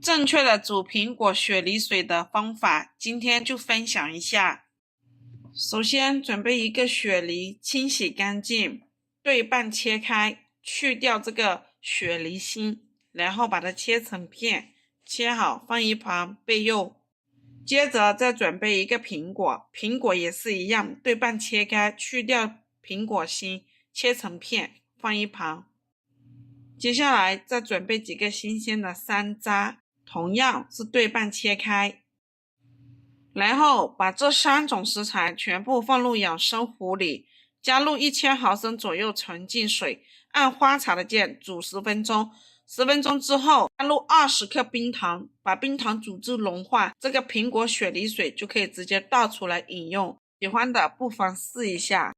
正确的煮苹果雪梨水的方法，今天就分享一下。首先准备一个雪梨，清洗干净，对半切开，去掉这个雪梨心，然后把它切成片，切好放一旁备用。接着再准备一个苹果，苹果也是一样，对半切开，去掉苹果心，切成片放一旁。接下来再准备几个新鲜的山楂，同样是对半切开。然后把这3种食材全部放入养生壶里，加入1000毫升左右纯净水，按花茶的键煮10分钟。10分钟之后，加入20克冰糖，把冰糖煮至融化，这个苹果雪梨水就可以直接倒出来饮用。喜欢的不妨试一下。